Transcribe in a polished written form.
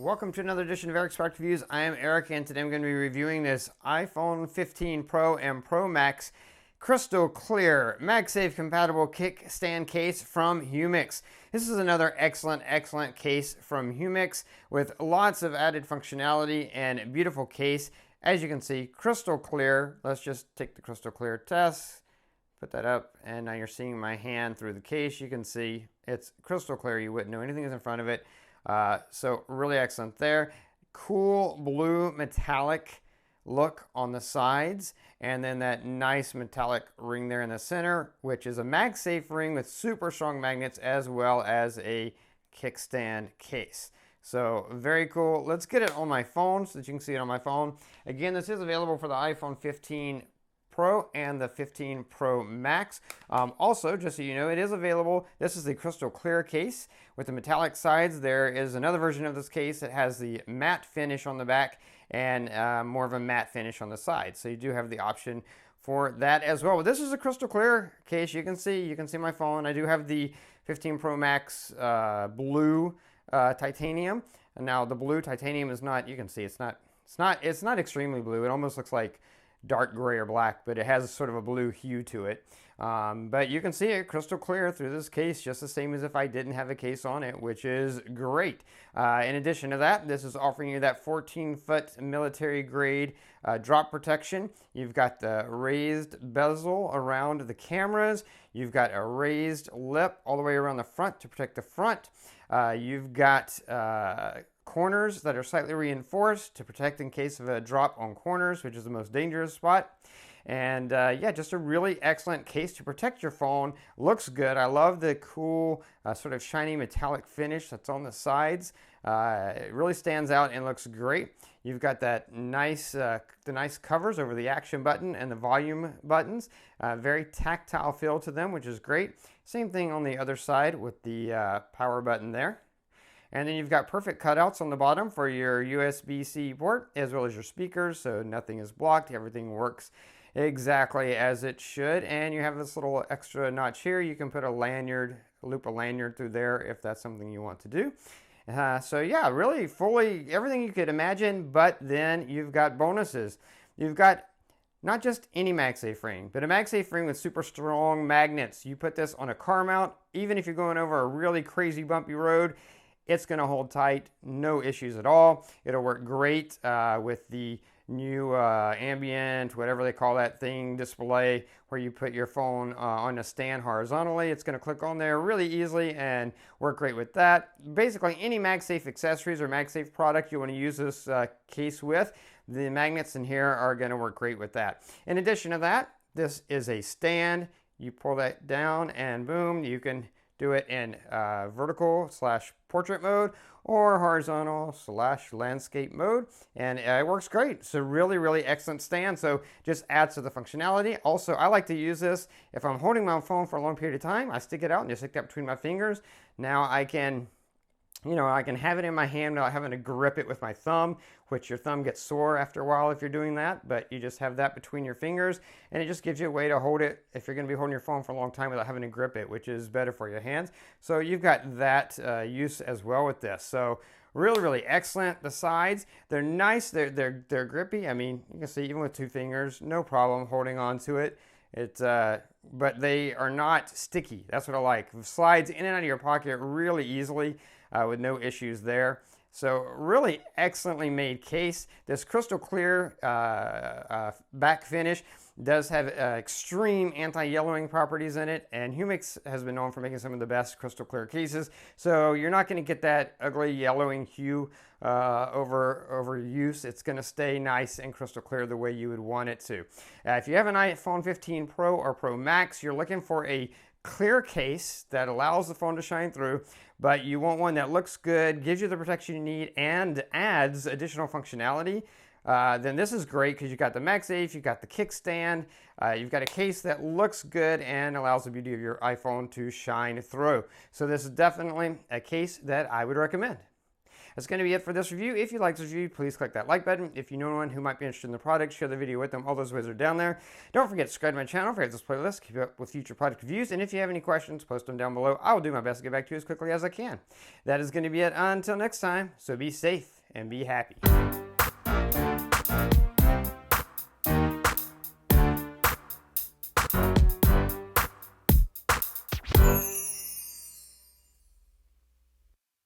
Welcome to another edition of Eric's Product Reviews. I am Eric, and today I'm going to be reviewing this iPhone 15 Pro and Pro Max crystal clear MagSafe compatible kickstand case from Humix. This is another excellent case from Humix with lots of added functionality and beautiful case. As you can see, crystal clear. Let's just take the crystal clear test, put that up, and now you're seeing my hand through the case. You can see it's crystal clear. You wouldn't know anything is in front of it. So really excellent there. Cool blue metallic look on the sides, and then that nice metallic ring there in the center, which is a MagSafe ring with super strong magnets as well as a kickstand case. So very cool. Let's get it on my phone so that you can see it on my phone. Again, this is available for the iPhone 15 Pro and the 15 Pro Max. Also, just so you know, it is available. This is the crystal clear case with the metallic sides. There is another version of this case that has the matte finish on the back and more of a matte finish on the side. So you do have the option for that as well. But this is a crystal clear case. You can see my phone. I do have the 15 Pro Max blue titanium. And now the blue titanium is not. You can see it's not extremely blue. It almost looks like dark gray or black, but it has sort of a blue hue to it. But you can see it crystal clear through this case, just the same as if I didn't have a case on it, which is great. In addition to that, this is offering you that 14-foot military grade drop protection. You've got the raised bezel around the cameras. You've got a raised lip all the way around the front to protect the front. You've got corners that are slightly reinforced to protect in case of a drop on corners, which is the most dangerous spot. And yeah, just a really excellent case to protect your phone. Looks good. I love the cool sort of shiny metallic finish that's on the sides. It really stands out and looks great. You've got that nice, the nice covers over the action button and the volume buttons. Very tactile feel to them, which is great. Same thing on the other side with the power button there. And then you've got perfect cutouts on the bottom for your USB-C port as well as your speakers, so nothing is blocked. Everything works exactly as it should. And you have this little extra notch here. You can put a lanyard, loop a lanyard through there if that's something you want to do. So yeah, really fully everything you could imagine, but then you've got bonuses. You've got not just any MagSafe ring, but a MagSafe ring with super strong magnets. You put this on a car mount, even if you're going over a really crazy bumpy road, it's going to hold tight, no issues at all. It'll work great with the new ambient, whatever they call that thing, display, where you put your phone on a stand horizontally. It's going to click on there really easily and work great with that. Basically, any MagSafe accessories or MagSafe product you want to use this case with, the magnets in here are going to work great with that. In addition to that, this is a stand. You pull that down and boom, you can do it in vertical / portrait mode or horizontal / landscape mode, and it works great. It's a really excellent stand, so just adds to the functionality. Also, I like to use this if I'm holding my phone for a long period of time. I stick it out and just stick it up between my fingers. Now I can, I can have it in my hand without having to grip it with my thumb, which your thumb gets sore after a while if you're doing that, but you just have that between your fingers, and it just gives you a way to hold it if you're going to be holding your phone for a long time without having to grip it, which is better for your hands. So you've got that use as well with this. So really excellent. The sides, they're nice, they're grippy. I mean, you can see even with two fingers, no problem holding on to it. But they are not sticky. That's what I like. It slides in and out of your pocket really easily with no issues there. So really excellently made case. This crystal clear back finish does have extreme anti-yellowing properties in it, and Humix has been known for making some of the best crystal clear cases. So you're not going to get that ugly yellowing hue over use. It's going to stay nice and crystal clear the way you would want it to. If you have an iPhone 15 Pro or Pro Max, you're looking for a clear case that allows the phone to shine through, but you want one that looks good, gives you the protection you need, and adds additional functionality, then this is great because you've got the MagSafe, you've got the kickstand, you've got a case that looks good and allows the beauty of your iPhone to shine through. So this is definitely a case that I would recommend. That's going to be it for this review. If you liked this review, please click that like button. If you know anyone who might be interested in the product, share the video with them. All those ways are down there. Don't forget to subscribe to my channel for this playlist. Keep up with future product reviews. And if you have any questions, post them down below. I will do my best to get back to you as quickly as I can. That is going to be it until next time. So be safe and be happy.